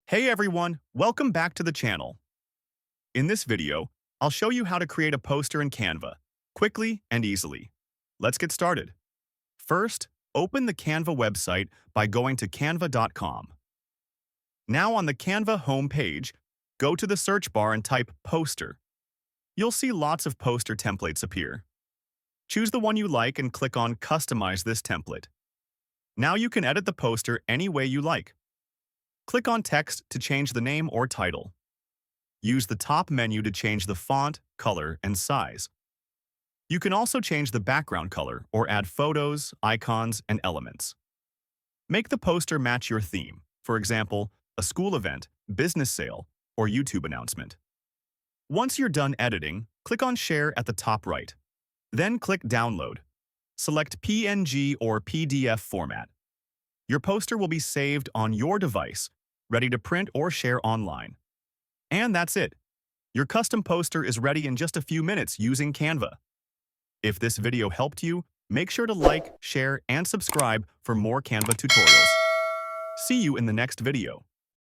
Hey everyone, welcome back to the channel. In this video, I'll show you how to create a poster in Canva, quickly and easily. Let's get started. First, open the Canva website by going to canva.com. Now on the Canva homepage, go to the search bar and type poster. You'll see lots of poster templates appear. Choose the one you like and click on Customize this template. Now you can edit the poster any way you like. Click on Text to change the name or title. Use the top menu to change the font, color, and size. You can also change the background color or add photos, icons, and elements. Make the poster match your theme, for example, a school event, business sale, or YouTube announcement. Once you're done editing, click on Share at the top right. Then click Download. Select PNG or PDF format. Your poster will be saved on your device, ready to print or share online. And that's it. Your custom poster is ready in just a few minutes using Canva. If this video helped you, make sure to like, share, and subscribe for more Canva tutorials. See you in the next video.